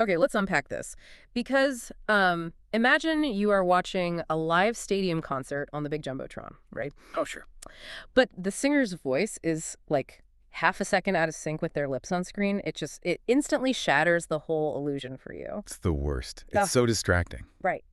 Okay, let's unpack this. Because imagine you are watching a live stadium concert on the big Jumbotron, right? Oh, sure. But the singer's voice is like half a second out of sync with their lips on screen. It instantly shatters the whole illusion for you. It's the worst. It's Ugh. so distracting. Right.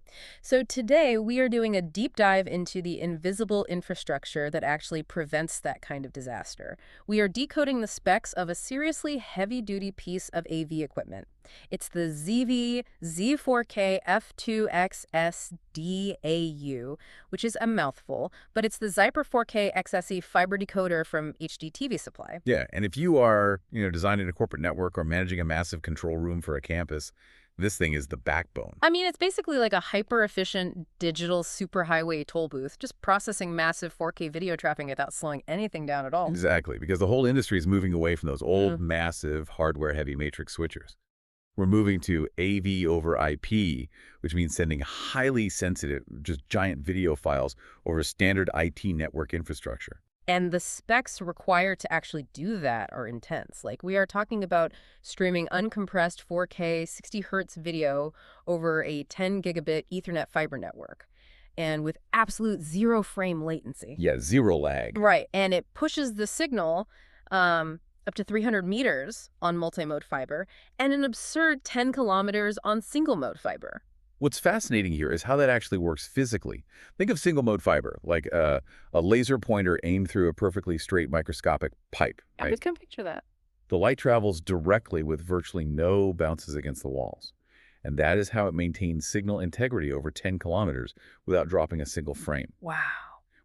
So today we are doing a deep dive into the invisible infrastructure that actually prevents that kind of disaster. We are decoding the specs of a seriously heavy-duty piece of AV equipment. It's the ZeeVee Z4KF2XS-DAU, which is a mouthful, but it's the ZyPer4K-XSE fiber decoder from HDTV Supply. Yeah, and if you are, designing a corporate network or managing a massive control room for a campus, this thing is the backbone. I mean, it's basically like a hyper-efficient digital superhighway toll booth, just processing massive 4K video traffic without slowing anything down at all. Exactly, because the whole industry is moving away from those old, massive, hardware-heavy matrix switchers. We're moving to AV over IP, which means sending highly sensitive, just giant video files over standard IT network infrastructure. And the specs required to actually do that are intense. Like, we are talking about streaming uncompressed 4K 60 hertz video over a 10 gigabit Ethernet fiber network, and with absolute zero frame latency. Yeah, zero lag. Right, and it pushes the signal up to 300 meters on multi-mode fiber and an absurd 10 kilometers on single-mode fiber. What's fascinating here is how that actually works physically. Think of single-mode fiber, like a laser pointer aimed through a perfectly straight microscopic pipe. I Right? just can picture that. The light travels directly with virtually no bounces against the walls. And that is how it maintains signal integrity over 10 kilometers without dropping a single frame. Wow.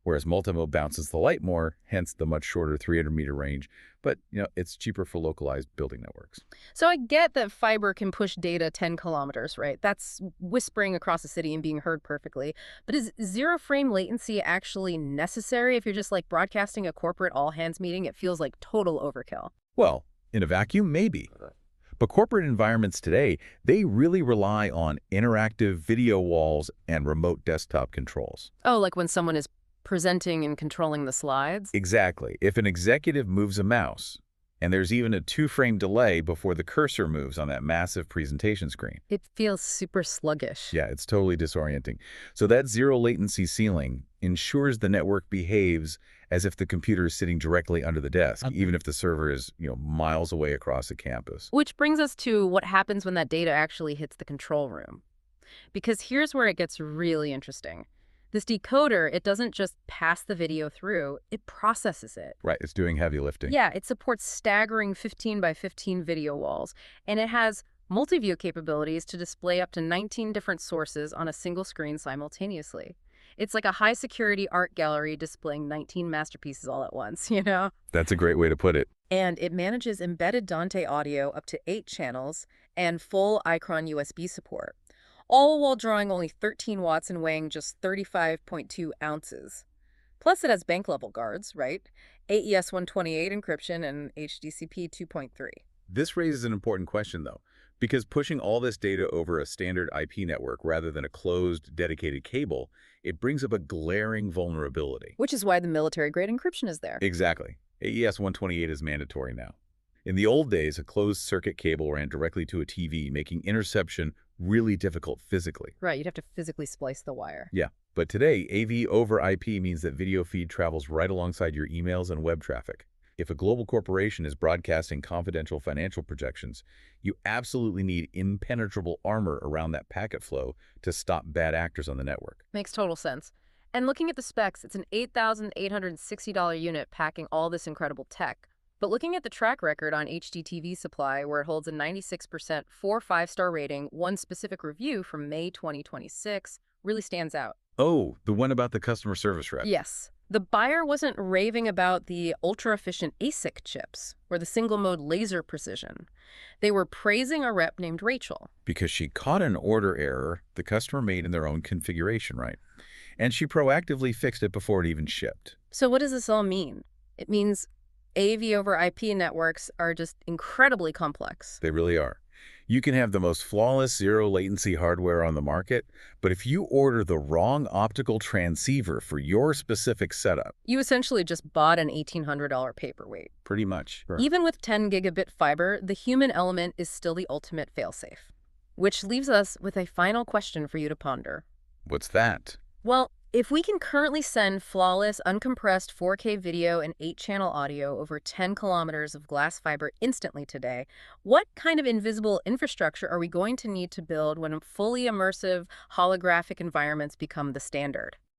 Whereas multimode bounces the light more, hence the much shorter 300-meter range. But, it's cheaper for localized building networks. So I get that fiber can push data 10 kilometers, right? That's whispering across a city and being heard perfectly. But is zero frame latency actually necessary if you're just like broadcasting a corporate all-hands meeting? It feels like total overkill. Well, in a vacuum, maybe. But corporate environments today, they really rely on interactive video walls and remote desktop controls. Oh, like when someone is presenting and controlling the slides? Exactly. If an executive moves a mouse, and there's even a 2-frame delay before the cursor moves on that massive presentation screen. It feels super sluggish. Yeah, it's totally disorienting. So that zero latency ceiling ensures the network behaves as if the computer is sitting directly under the desk, even if the server is, miles away across the campus. Which brings us to what happens when that data actually hits the control room. Because here's where it gets really interesting. This decoder, it doesn't just pass the video through, it processes it. Right, it's doing heavy lifting. Yeah, it supports staggering 15 by 15 video walls, and it has multi-view capabilities to display up to 19 different sources on a single screen simultaneously. It's like a high-security art gallery displaying 19 masterpieces all at once, That's a great way to put it. And it manages embedded Dante audio up to 8 channels and full Icron USB support, all while drawing only 13 watts and weighing just 35.2 ounces. Plus, it has bank-level guards, right? AES 128 encryption and HDCP 2.3. This raises an important question, though, because pushing all this data over a standard IP network rather than a closed, dedicated cable, it brings up a glaring vulnerability. Which is why the military-grade encryption is there. Exactly. AES 128 is mandatory now. In the old days, a closed-circuit cable ran directly to a TV, making interception really difficult physically. Right, you'd have to physically splice the wire. Yeah, but today, AV over IP means that video feed travels right alongside your emails and web traffic. If a global corporation is broadcasting confidential financial projections, you absolutely need impenetrable armor around that packet flow to stop bad actors on the network. Makes total sense. And looking at the specs, it's an $8,860 unit packing all this incredible tech. But looking at the track record on HDTV Supply, where it holds a 96% 4-5-star rating, one specific review from May 2026 really stands out. Oh, the one about the customer service rep. Yes. The buyer wasn't raving about the ultra-efficient ASIC chips or the single-mode laser precision. They were praising a rep named Rachel. Because she caught an order error the customer made in their own configuration, right? And she proactively fixed it before it even shipped. So what does this all mean? It means AV over IP networks are just incredibly complex. They really are. You can have the most flawless zero-latency hardware on the market, but if you order the wrong optical transceiver for your specific setup... You essentially just bought an $1,800 paperweight. Pretty much. Sure. Even with 10 gigabit fiber, the human element is still the ultimate failsafe. Which leaves us with a final question for you to ponder. What's that? Well, if we can currently send flawless, uncompressed 4K video and 8-channel audio over 10 kilometers of glass fiber instantly today, what kind of invisible infrastructure are we going to need to build when fully immersive holographic environments become the standard?